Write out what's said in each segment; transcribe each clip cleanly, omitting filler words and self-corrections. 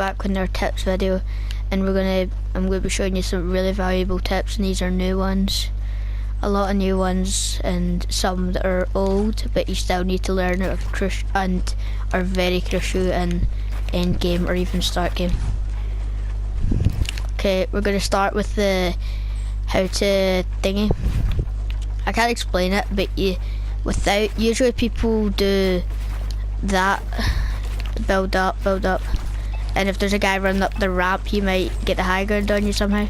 back with our tips video, and I'm gonna be showing you some really valuable tips, and these are new ones. A lot of new ones and some that are old, but you still need to learn it and are very crucial in end game or even start game. Okay, we're gonna start with the how to thingy. I can't explain it, but usually people do that, build up, and if there's a guy running up the ramp, you might get the high ground on you somehow.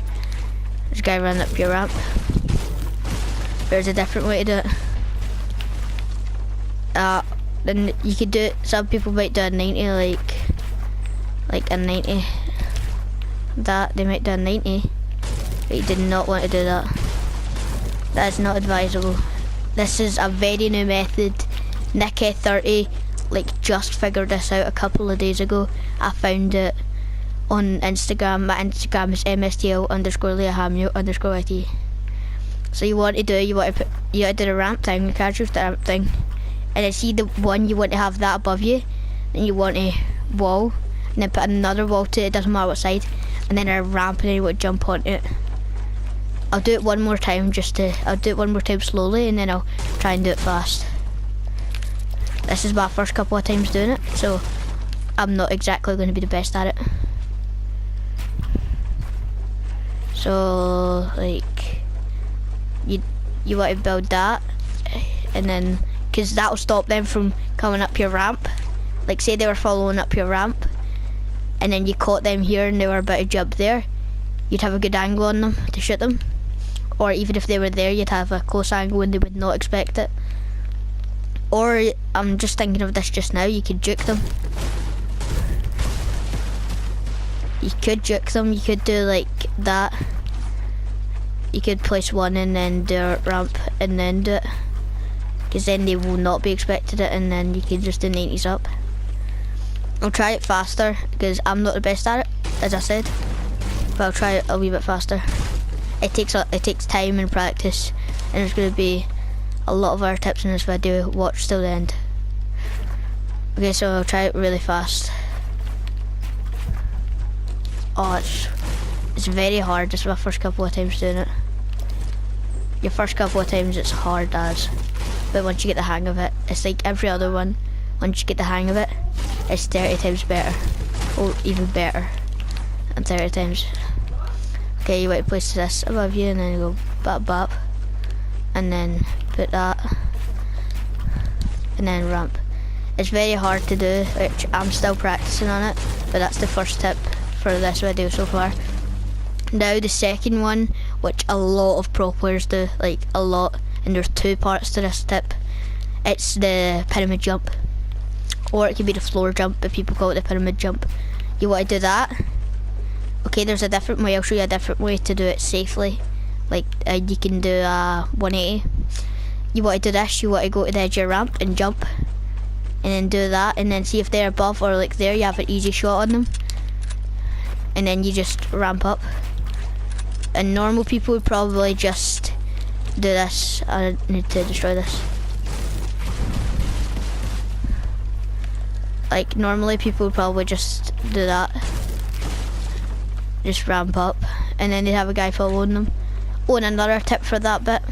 There's a guy running up your ramp. There's a different way to do it. Then you could do it, some people might do a 90, like a 90. They might do a 90, but you did not want to do that. That is not advisable. This is a very new method. Nicky30 just figured this out a couple of days ago. I found it on Instagram. My Instagram is mstl_leahamiel_it. So you want to do the ramp thing, the casual ramp thing, and then see the one you want to have that above you, and you want a wall, and then put another wall to it, it doesn't matter what side, and then a ramp, and then you want to jump on it. I'll do it one more time slowly, and then I'll try and do it fast. This is my first couple of times doing it, so I'm not exactly going to be the best at it. So you want to build that, and then because that'll stop them from coming up your ramp. Like say they were following up your ramp, and then you caught them here and they were about to jump there, you'd have a good angle on them to shoot them. Or even if they were there, you'd have a close angle when they would not expect it. Or I'm just thinking of this just now, you could juke them. You could do like that. You could place one and then do a ramp and then do it, because then they will not be expected it, and then you can just do 90s up. I'll try it faster because I'm not the best at it, as I said, but I'll try it a wee bit faster. It takes time and practice, and there's going to be a lot of our tips in this video. Watch till the end. Okay, so I'll try it really fast. Oh, it's very hard. This is my first couple of times doing it. Your first couple of times it's hard as, but once you get the hang of it, it's like every other one. Once you get the hang of it, it's 30 times better, or even better than 30 times. Okay, you want to place this above you, and then you go bap bap, and then put that, and then ramp. It's very hard to do, which I'm still practicing on it, but that's the first tip for this video so far. Now the second one, which a lot of pro players do, like a lot, and there's two parts to this tip. It's the pyramid jump, or it could be the floor jump, but people call it the pyramid jump. You want to do that. Okay, there's a different way. I'll show you a different way to do it safely. You can do a 180. You want to do this, you want to go to the edge of your ramp and jump, and then do that, and then see if they're above or there, you have an easy shot on them, and then you just ramp up. And normal people would probably just do this. I need to destroy this. Normally people would probably just do that, just ramp up, and then they'd have a guy following them. Oh, and another tip for that bit,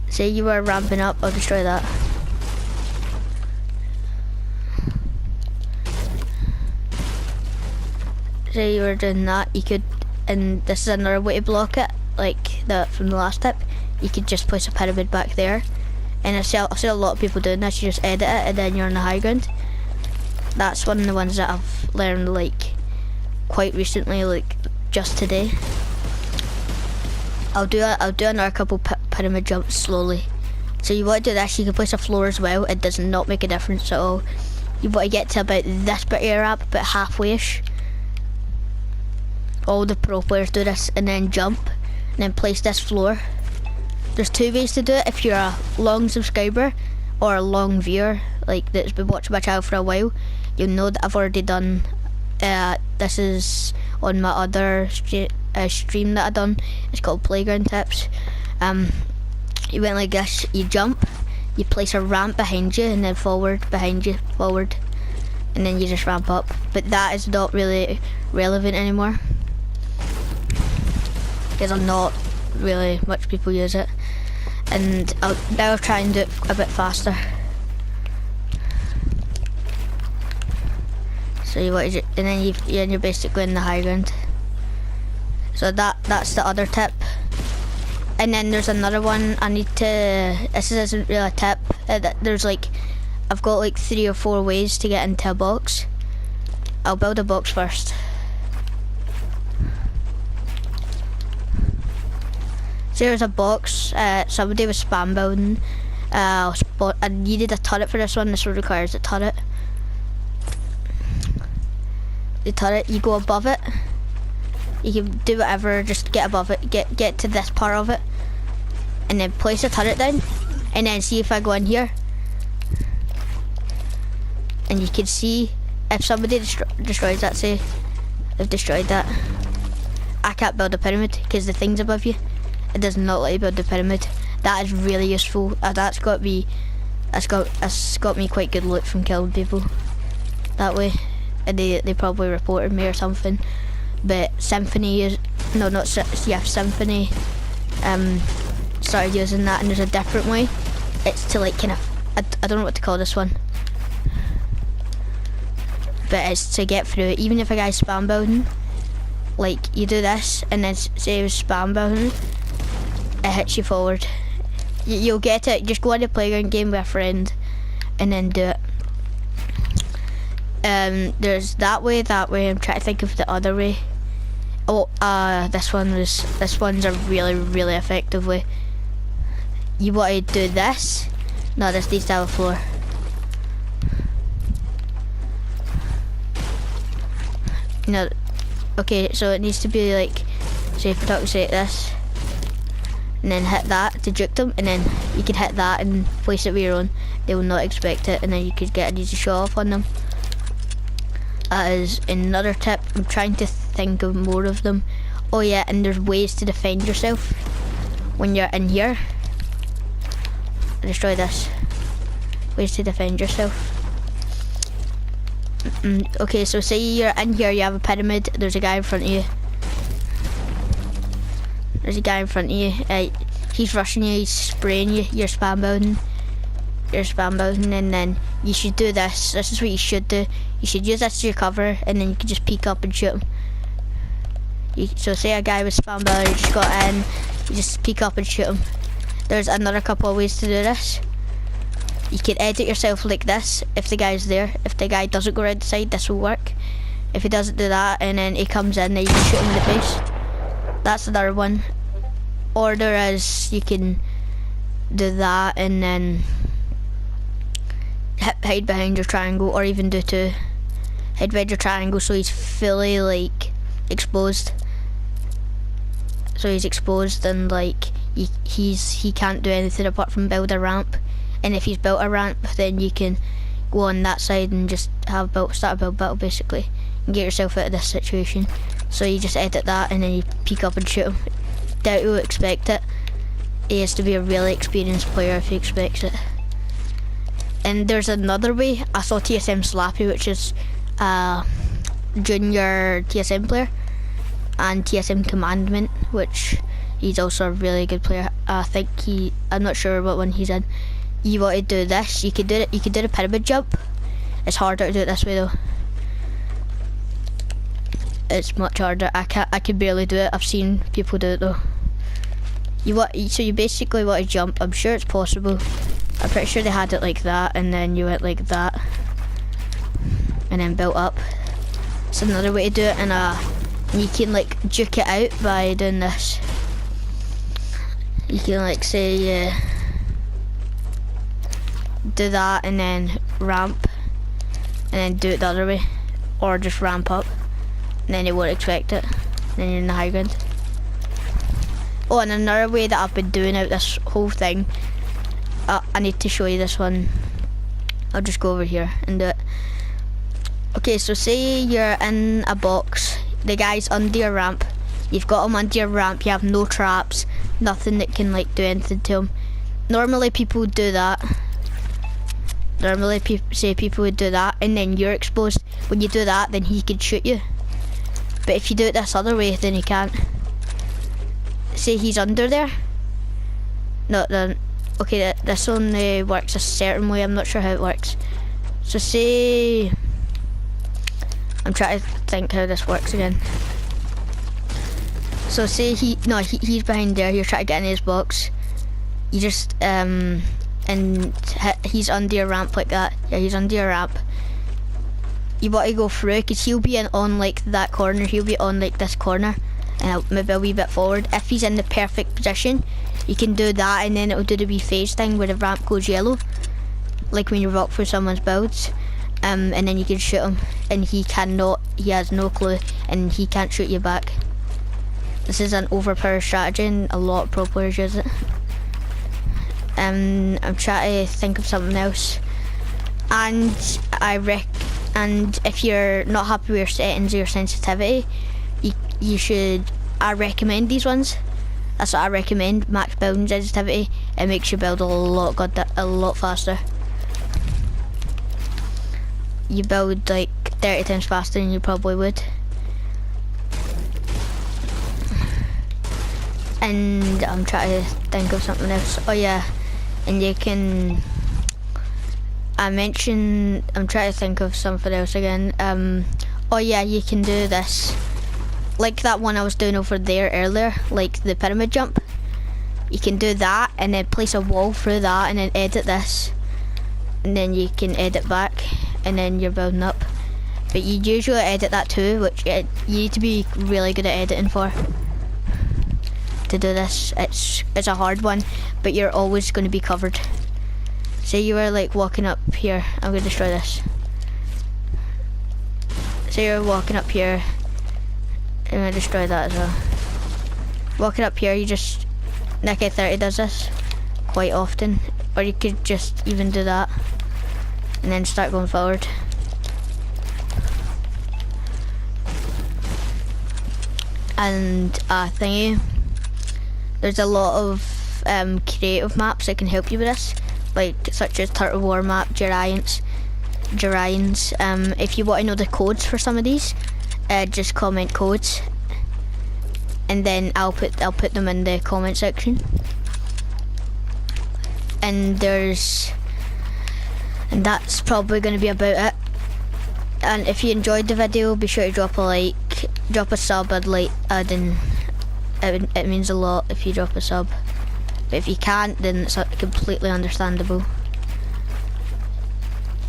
say you were ramping up, I'll destroy that. Say you were doing that, you could, and this is another way to block it, like that from the last tip, you could just place a pyramid back there, and I see a lot of people doing this. You just edit it and then you're on the high ground. That's one of the ones that I've learned quite recently, just today. I'll do another couple pyramid jumps slowly. So you want to do this, you can place a floor as well, it does not make a difference at all. You want to get to about this bit of your ramp, about halfway-ish. All the pro players do this, and then jump, and then place this floor. There's two ways to do it. If you're a long subscriber or a long viewer, that's been watching my channel for a while, you'll know that I've already done, this is on my other stream that I done. It's called Playground Tips. You went like this, you jump, you place a ramp behind you, and then forward, behind you, forward, and then you just ramp up. But that is not really relevant anymore, because not really much people use it. And now I'll try and do it a bit faster. So and then you're basically in the high ground. So that's the other tip. And then there's another one I need to, this isn't really a tip, there's like, I've got like 3 or 4 ways to get into a box. I'll build a box first. So there's a box, somebody was spam building. I needed a turret for this one requires a turret. The turret, you go above it. You can do whatever, just get above it, get to this part of it, and then place a turret down, and then see if I go in here. And you can see if somebody destroys that, say, they've destroyed that. I can't build a pyramid because the thing's above you. It does not let you build the pyramid. That is really useful. That's got me quite good loot from killing people that way. And they probably reported me or something. But Symphony Symphony started using that, and there's a different way. It's to like kind of, I don't know what to call this one, but it's to get through it. Even if a guy's spam building, like you do this, and then say he was spam building, it hits you forward. You'll get it. Just go on the playground game with a friend, and then do it. There's that way. I'm trying to think of the other way. Oh, this one's a really effective way. You want to do this? No, this needs to have a floor. No, okay, so it needs to be like, say for talking say this, and then hit that to juke them, and then you can hit that and place it with your own. They will not expect it, and then you could get an easy show off on them. That is another tip. I'm trying to think of more of them. Oh yeah, and there's ways to defend yourself when you're in here. Destroy this. Ways to defend yourself. Okay, so say you're in here, you have a pyramid, there's a guy in front of you. There's a guy in front of you. He's rushing you, he's spraying you, you're spam building. And then you should do this. This is what you should do. You should use this as your cover, and then you can just peek up and shoot him. So say a guy with spam building, you just got in, you just peek up and shoot him. There's another couple of ways to do this. You can edit yourself like this if the guy's there. If the guy doesn't go around the side, this will work. If he doesn't do that and then he comes in, then you can shoot him in the face. That's another one. Or there is, you can do that and then hide behind your triangle, or even do two. Hide behind your triangle so he's fully like exposed. So he's exposed and like he can't do anything apart from build a ramp. And if he's built a ramp, then you can go on that side and just start a build battle basically, and get yourself out of this situation. So you just edit that and then you peek up and shoot him. Doubt he'll expect it. He has to be a really experienced player if he expects it. And there's another way. I saw TSM Slappy, which is a junior TSM player, and TSM Commandment, which he's also a really good player. I think I'm not sure what one he's in. You want to do this, you could do it. You could do the pyramid jump. It's harder to do it this way though. It's much harder. I can barely do it. I've seen people do it though. So you basically want to jump. I'm sure it's possible. I'm pretty sure they had it like that, and then you went like that, and then built up. It's another way to do it, and you can like juke it out by doing this. You can like say do that and then ramp, and then do it the other way, or just ramp up, and then they won't expect it. And then you're in the high ground. Oh, and another way that I've been doing out this whole thing, I need to show you this one. I'll just go over here and do it. Okay, so say you're in a box, the guy's under your ramp, you've got him under your ramp, you have no traps, nothing that can like do anything to him. Normally people do that, Normally say people would do that and then you're exposed. When you do that, then he could shoot you. But if you do it this other way, then he can't. Say he's under there. No, then okay, this only works a certain way. I'm not sure how it works. So say, I'm trying to think how this works again. So say he's behind there. You're trying to get in his box. You just and he's under your ramp like that. Yeah, he's under your ramp. You want to go through because he'll be on like that corner. He'll be on like this corner, and maybe a wee bit forward. If he's in the perfect position, you can do that, and then it'll do the wee phase thing where the ramp goes yellow, like when you walk through someone's builds. And then you can shoot him, and he has no clue, and he can't shoot you back. This is an overpowered strategy, and a lot of pro players use it. I'm trying to think of something else, and and if you're not happy with your settings or your sensitivity, you should. I recommend these ones. That's what I recommend. Max building sensitivity. It makes you build a lot faster. You build like 30 times faster than you probably would. And I'm trying to think of something else. Oh yeah, and you can. I'm trying to think of something else again. Oh yeah, you can do this. Like that one I was doing over there earlier, like the pyramid jump. You can do that and then place a wall through that and then edit this. And then you can edit back and then you're building up. But you usually edit that too, which you need to be really good at editing for. To do this, it's a hard one, but you're always going to be covered. Say you were like walking up here. I'm going to destroy this. Say you're walking up here. I'm going to destroy that as well. Walking up here, you just... Nikkei 30 does this quite often. Or you could just even do that. And then start going forward. And thingy. There's a lot of creative maps that can help you with this. Like such as Turtle War map, Girains. If you want to know the codes for some of these, just comment codes, and then I'll put them in the comment section. And that's probably going to be about it. And if you enjoyed the video, be sure to drop a like, drop a sub. It means a lot if you drop a sub. But if you can't, then it's completely understandable.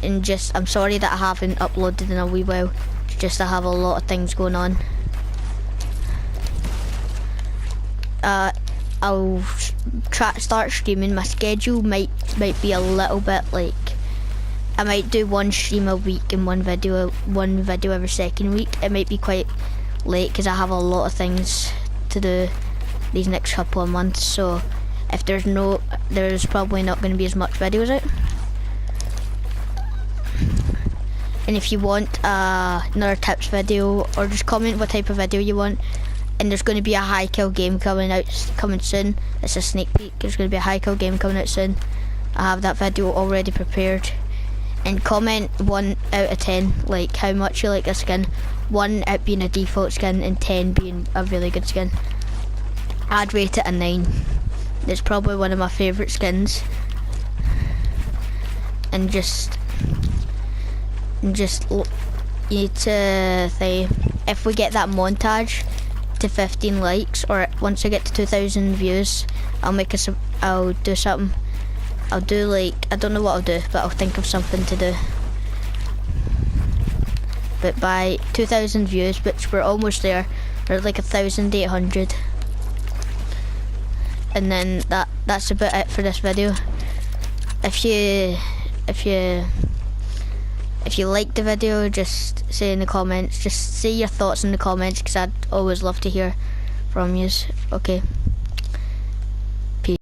And just, I'm sorry that I haven't uploaded in a wee while. It's just I have a lot of things going on. I'll start streaming. My schedule might be a little bit like, I might do one stream a week and one video every second week. It might be quite late because I have a lot of things to do these next couple of months. So if there's probably not going to be as much videos out. And if you want another tips video, or just comment what type of video you want. And there's going to be a high kill game coming soon. It's a sneak peek. There's going to be a high kill game coming out soon. I have that video already prepared. And comment 1 out of 10, like how much you like the skin. 1 out being a default skin and 10 being a really good skin. I'd rate it a 9. It's probably one of my favourite skins. And just you need to say, if we get that montage to 15 likes, or once I get to 2,000 views, I'll do something. I'll do like, I don't know what I'll do, but I'll think of something to do. But by 2,000 views, which we're almost there, we're like 1,800. And then that's about it for this video. If you like the video, just say in the comments, just say your thoughts in the comments, because I'd always love to hear from yous. Okay.